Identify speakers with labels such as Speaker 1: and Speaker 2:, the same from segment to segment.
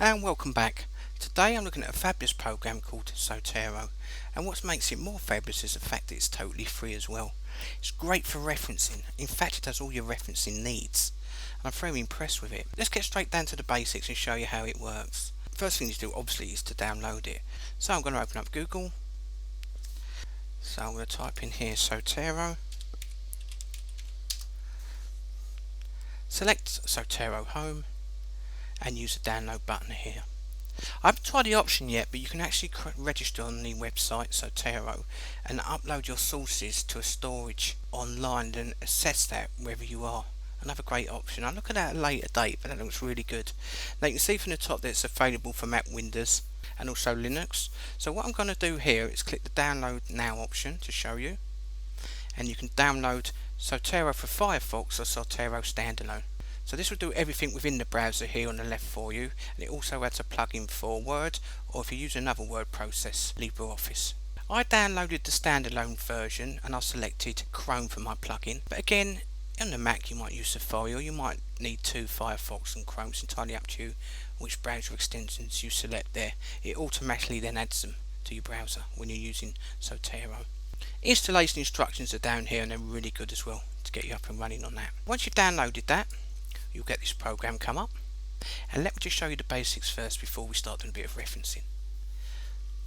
Speaker 1: And welcome back. Today I'm looking at a fabulous program called Zotero, and what makes it more fabulous is the fact that it's totally free as well. It's great for referencing. In fact, it does all your referencing needs, and I'm very impressed with it. Let's get straight down to the basics and show you how it works. First thing you do obviously is to download it. So I'm going to open up Google. So I'm going to type in here Zotero. Select Zotero Home and use the download button here. I haven't tried the option yet, but you can actually register on the website Zotero and upload your sources to a storage online and assess that wherever you are. Another great option. I'll look at that at a later date, but that looks really good. Now you can see from the top that it's available for Mac, Windows and also Linux. So what I'm going to do here is click the download now option to show you, and you can download Zotero for Firefox or Zotero standalone. So this will do everything within the browser here on the left for you, and it also adds a plugin for Word, or if you use another word process, LibreOffice. I downloaded the standalone version and I selected Chrome for my plugin, but again on the Mac you might use Safari, or you might need two, Firefox and Chrome. It's entirely up to you which browser extensions you select there. It automatically then adds them to your browser when you're using Zotero. Installation instructions are down here and they're really good as well to get you up and running on that. Once you've downloaded that, you'll get this program come up, and let me just show you the basics first before we start doing a bit of referencing.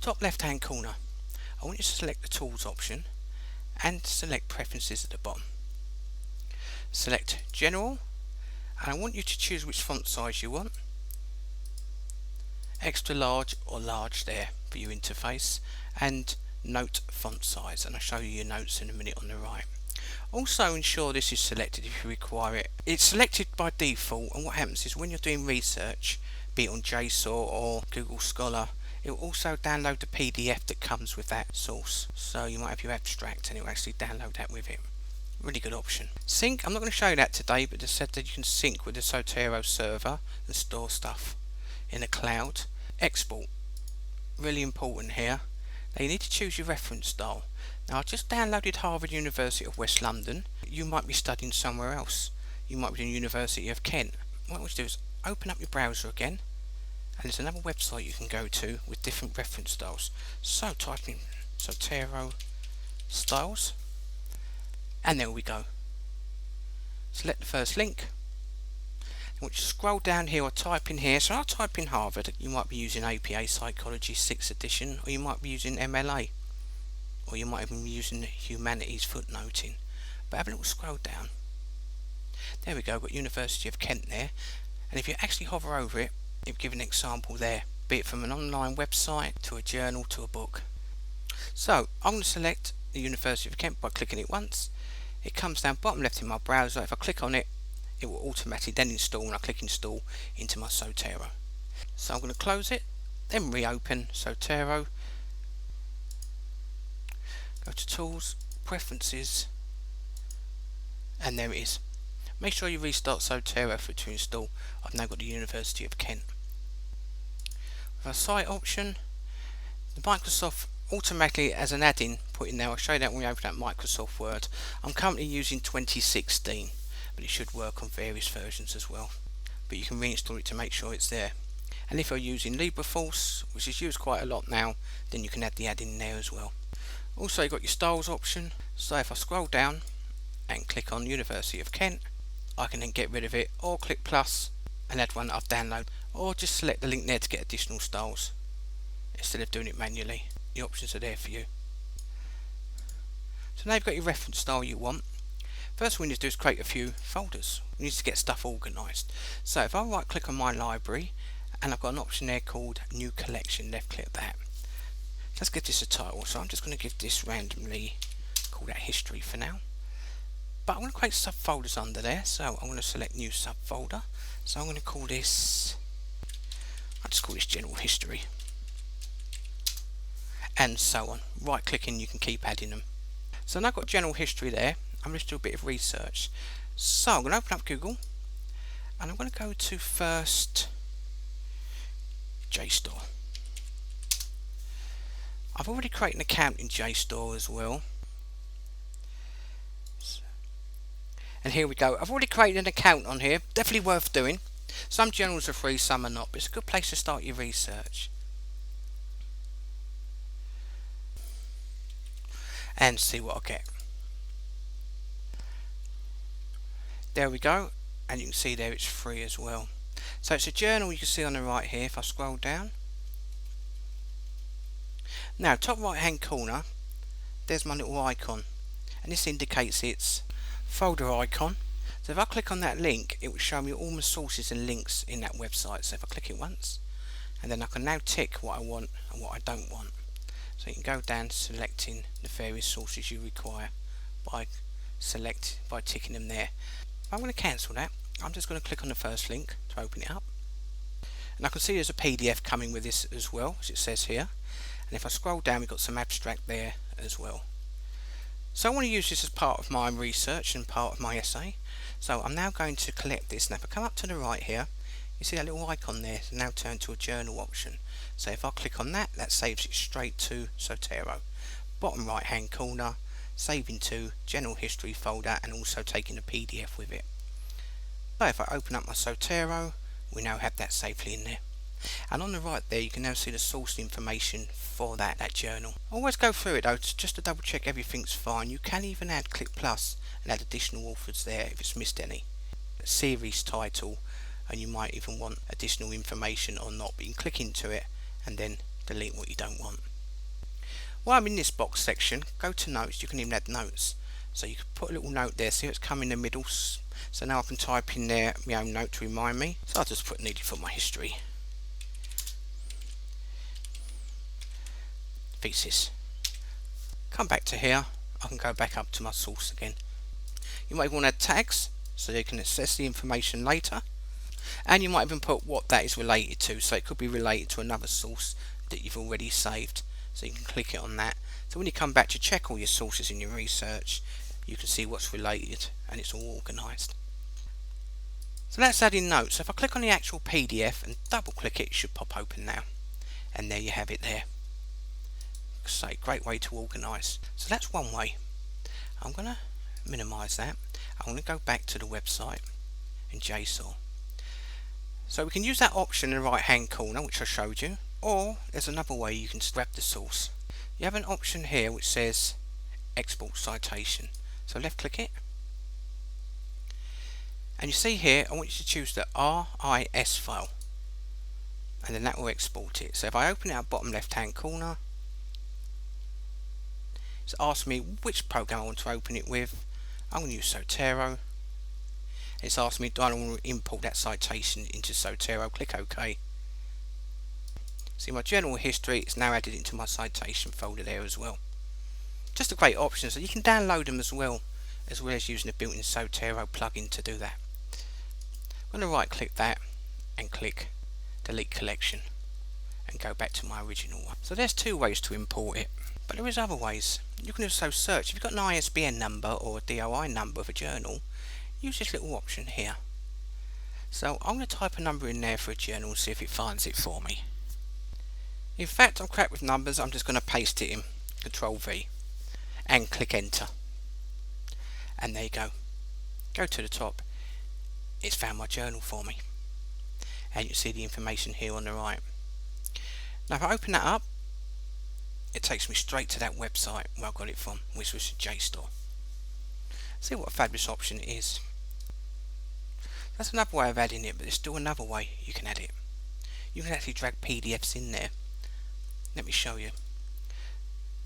Speaker 1: Top left hand corner, I want you to select the tools option and select preferences at the bottom. Select general, and I want you to choose which font size you want, extra large or large there for your interface, and note font size, and I'll show you your notes in a minute on the right. Also ensure this is selected if you require it. It's selected by default, and what happens is when you're doing research, be it on JSTOR or Google Scholar, it will also download the PDF that comes with that source. So you might have your abstract and it will actually download that with it. Really good option. Sync, I'm not going to show you that today, but it said that you can sync with the Zotero server and store stuff in the cloud. Export, really important here. Now you need to choose your reference style. Now I just downloaded Harvard University of West London. You might be studying somewhere else. You might be doing University of Kent. What we do is open up your browser again, and there's another website you can go to with different reference styles. So type in Zotero styles, and there we go. Select the first link. And once you scroll down here or type in here, so I'll type in Harvard. You might be using APA Psychology 6th edition, or you might be using MLA, or you might even be using Humanities footnoting. But have a little scroll down. There we go, got University of Kent there, and if you actually hover over it, it will give an example there, be it from an online website to a journal to a book. So I'm going to select the University of Kent by clicking it once. It comes down bottom left in my browser. If I click on it, it will automatically then install when I click install into my Zotero. So I'm going to close it, then reopen Zotero, go to tools, preferences, and there it is. Make sure you restart Zotero for it to install. I've now got the University of Kent. With our site option, the Microsoft automatically as an add-in put in there. I'll show you that when we open up Microsoft Word. I'm currently using 2016, but it should work on various versions as well. But you can reinstall it to make sure it's there. And if you're using LibreOffice, which is used quite a lot now, then you can add the add-in there as well. Also you've got your styles option. So if I scroll down and click on University of Kent, I can then get rid of it, or click plus and add one that I've downloaded, or just select the link there to get additional styles instead of doing it manually. The options are there for you. So now you've got your reference style you want. First thing we need to do is create a few folders. We need to get stuff organised. So if I right click on my library, and I've got an option there called New Collection, left click that. Let's give this a title, so I'm just going to give this randomly, call that History for now. But I'm going to create subfolders under there, so I'm going to select New Subfolder. So I'm going to call this, I'll just call this General History. And so on. Right clicking, you can keep adding them. So now I've got General History there. I'm going to do a bit of research. So I'm going to open up Google, and I'm going to go to first JSTOR. I've already created an account in JSTOR as well. And here we go. I've already created an account on here. Definitely worth doing. Some journals are free, some are not, but it's a good place to start your research and see what I get. There we go, and you can see there it's free as well. So it's a journal you can see on the right here. If I scroll down, now top right hand corner there's my little icon, and this indicates its folder icon. So if I click on that link, it will show me all my sources and links in that website. So if I click it once, and then I can now tick what I want and what I don't want. So you can go down selecting the various sources you require by ticking them there. I'm going to cancel that. I'm just going to click on the first link to open it up, and I can see there's a PDF coming with this as well, as it says here. And if I scroll down, we've got some abstract there as well. So I want to use this as part of my research and part of my essay. So I'm now going to collect this. Now if I come up to the right here, you see that little icon there. It's now turned to a journal option. So if I click on that, that saves it straight to Zotero. Bottom right hand corner, saving to general history folder, and also taking a PDF with it. So if I open up my Zotero, we now have that safely in there. And on the right there, you can now see the source information for that journal. Always go through it though, just to double check everything's fine. You can even add click plus and add additional authors there if it's missed any. A series title, and you might even want additional information or not, but you can click into it and then delete what you don't want. While I'm in this box section, go to notes. You can even add notes. So you can put a little note there, see it's come in the middle. So now I can type in there my own note to remind me. So I'll just put needed for my history. Thesis. Come back to here, I can go back up to my source again. You might want to add tags so you can access the information later, and you might even put what that is related to, so it could be related to another source that you've already saved, so you can click it on that. So when you come back to check all your sources in your research, you can see what's related and it's all organised. So that's adding notes. So if I click on the actual PDF and double click it, it should pop open now, and there you have it there. So great way to organise. So that's one way. I'm going to minimise that. I'm going to go back to the website in JSTOR. So we can use that option in the right hand corner which I showed you, or there's another way you can grab the source. You have an option here which says export citation. So left click it, and you see here I want you to choose the RIS file, and then that will export it. So if I open it up bottom left hand corner, it's asked me which program I want to open it with. I'm going to use Zotero. It's asked me do I want to import that citation into Zotero. Click OK. See my general history, it's now added into my citation folder there as well. Just a great option, so you can download them as well as using the built-in Zotero plugin to do that. I'm going to right click that and click delete collection and go back to my original one. So there's two ways to import it, but there is other ways. You can also search. If you've got an ISBN number or a DOI number of a journal, use this little option here. So I'm going to type a number in there for a journal and see if it finds it for me. In fact, I'm crap with numbers. I'm just going to paste it in, Control V, and click enter. And there you go. Go to the top. It's found my journal for me. And you see the information here on the right. Now if I open that up, it takes me straight to that website where I got it from, which was JSTOR. See what a fabulous option it is. That's another way of adding it, but there's still another way you can add it. You can actually drag PDFs in there. Let me show you.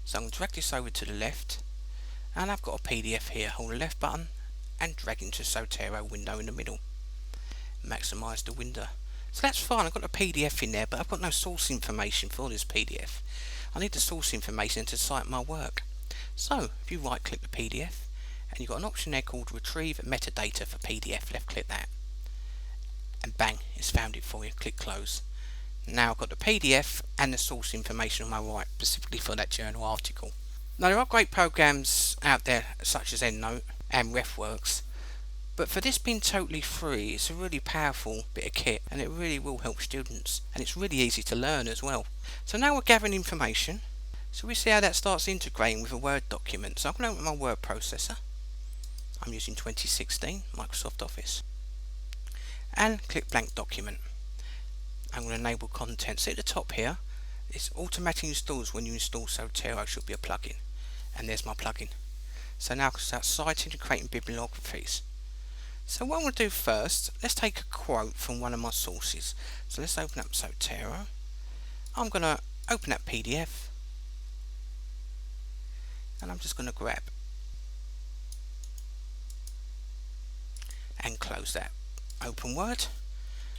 Speaker 1: So I'm going to drag this over to the left, and I've got a PDF here. Hold the left button and drag into Zotero window in the middle. Maximise the window. So that's fine, I've got a PDF in there, but I've got no source information for this PDF. I need the source information to cite my work. So if you right click the PDF, and you've got an option there called retrieve metadata for PDF, left click that, and bang, it's found it for you. Click close. Now I've got the PDF and the source information on my right, specifically for that journal article. Now there are great programs out there such as EndNote and RefWorks, but for this being totally free, it's a really powerful bit of kit, and it really will help students, and it's really easy to learn as well. So now we're gathering information, so we see how that starts integrating with a Word document. So I'm going to open my word processor. I'm using 2016 Microsoft Office, and click blank document. I'm going to enable content. See at the top here, it automatically installs when you install Zotero. Should be a plugin, and there's my plugin. So now I can start citing and creating bibliographies. So what I'm going to do first, let's take a quote from one of my sources. So let's open up Zotero. I'm going to open that PDF, and I'm just going to grab and close that. Open Word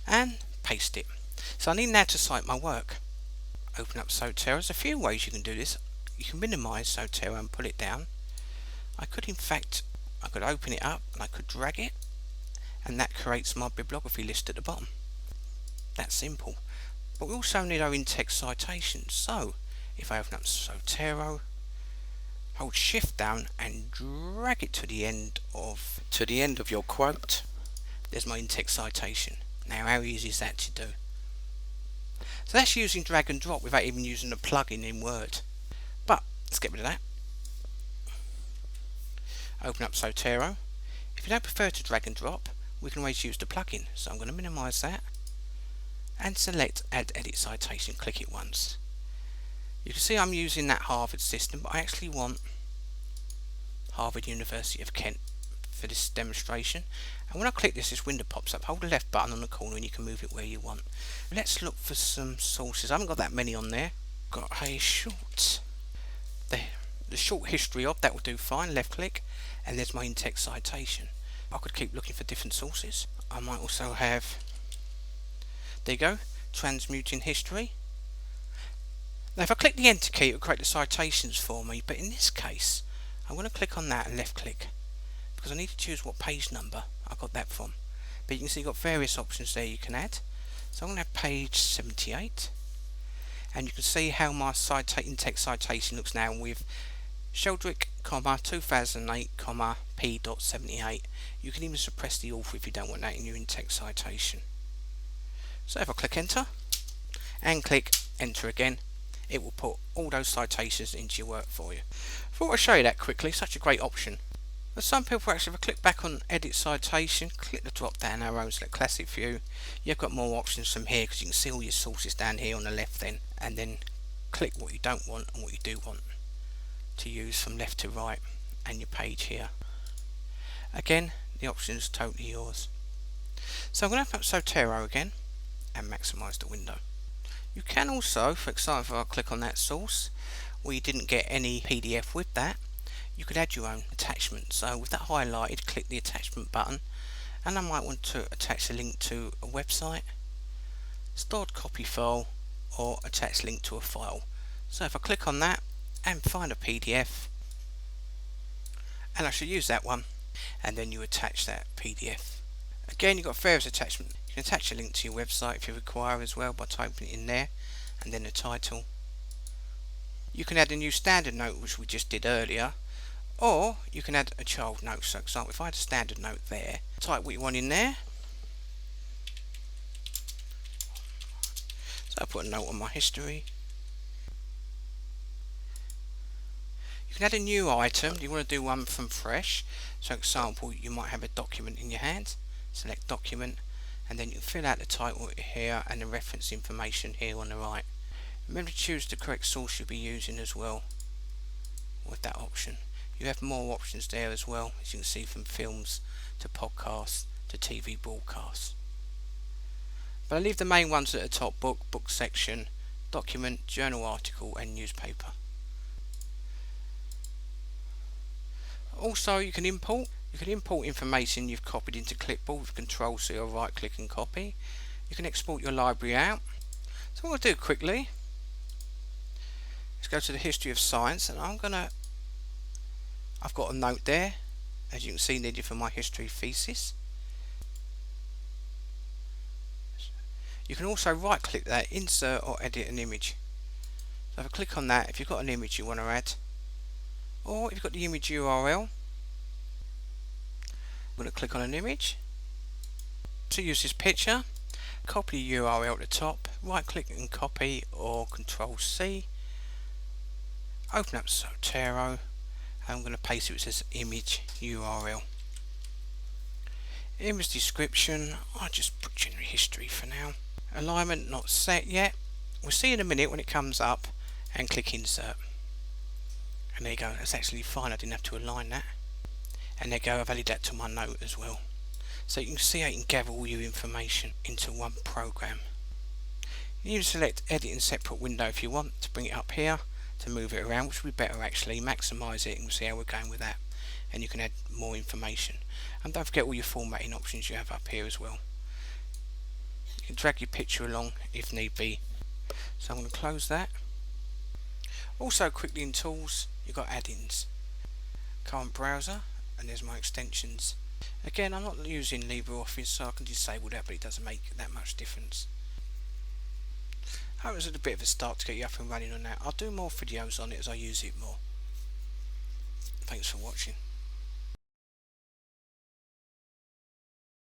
Speaker 1: and paste it. So I need now to cite my work. Open up Zotero. There's a few ways you can do this. You can minimize Zotero and pull it down. I could open it up and I could drag it, and that creates my bibliography list at the bottom. That's simple. But we also need our in-text citations. So if I open up Zotero, hold Shift down and drag it to the end of your quote, there's my in-text citation. Now how easy is that to do? So that's using drag and drop without even using a plugin in Word. But let's get rid of that. Open up Zotero. If you don't prefer to drag and drop, we can always use the plugin. So I'm going to minimize that and select Add Edit Citation. Click it once. You can see I'm using that Harvard system, but I actually want Harvard University of Kent for this demonstration. And when I click this window pops up. Hold the left button on the corner and you can move it where you want. Let's look for some sources. I haven't got that many on there. Got a short, the short history of, that will do fine. Left click and there's my in-text citation. I could keep looking for different sources. I might also have, there you go, transmuting history. Now if I click the enter key, it will create the citations for me, but in this case I'm going to click on that and left click because I need to choose what page number I got that from. But you can see you've got various options there you can add. So I'm going to have page 78, and you can see how my in-text citation looks now with Sheldrick, 2008, P.78. You can even suppress the author if you don't want that in your in-text citation. So if I click enter and click enter again, it will put all those citations into your work for you. I thought I'd show you that quickly, such a great option. But some people actually, if I click back on edit citation, click the drop down arrow, select classic view, you've got more options from here because you can see all your sources down here on the left then, and then click what you don't want and what you do want to use from left to right, and your page here. Again, the option is totally yours. So I'm going to open up Zotero again and maximise the window. You can also, for example, if I click on that source where you didn't get any PDF with that, you could add your own attachment. So with that highlighted, click the attachment button, and I might want to attach a link to a website, stored copy file, or attach link to a file. So if I click on that and find a PDF, and I should use that one, and then you attach that PDF. Again, you've got various attachments. You can attach a link to your website if you require as well by typing it in there, and then the title. You can add a new standard note, which we just did earlier, or you can add a child note. So for example, if I had a standard note there, type what you want in there. So I put a note on my history. You can add a new item. You want to do one from fresh. So for example, you might have a document in your hand. Select document, and then you can fill out the title here and the reference information here on the right. Remember to choose the correct source you'll be using as well with that option. You have more options there as well, as you can see, from films to podcasts to TV broadcasts. But I leave the main ones at the top: book section, document, journal article and newspaper. Also you can import information you've copied into clipboard with Control C or right click and copy. You can export your library out. So what I'll do quickly, let's go to the history of science, and I've got a note there, as you can see, needed for my history thesis. You can also right click that, insert or edit an image. So if I click on that, if you've got an image you want to add, or if you've got the image URL, I'm going to click on an image. To use this picture, copy the URL at the top, right click and copy or Control C, open up Zotero, and I'm going to paste it which says image URL. Image description, I'll just put general history for now. Alignment not set yet. We'll see in a minute when it comes up, and click insert. And there you go, that's actually fine, I didn't have to align that. And there you go, I've added that to my note as well. So you can see how you can gather all your information into one program. You can select edit in separate window if you want to bring it up here, to move it around, which would be better actually. Maximise it and we'll see how we're going with that. And you can add more information. And don't forget all your formatting options you have up here as well. You can drag your picture along if need be. So I'm going to close that. Also quickly in tools, you've got add-ins. Current browser, and there's my extensions. Again, I'm not using LibreOffice, so I can disable that, but it doesn't make that much difference. That was a bit of a start to get you up and running on that. I'll do more videos on it as I use it more. Thanks for watching.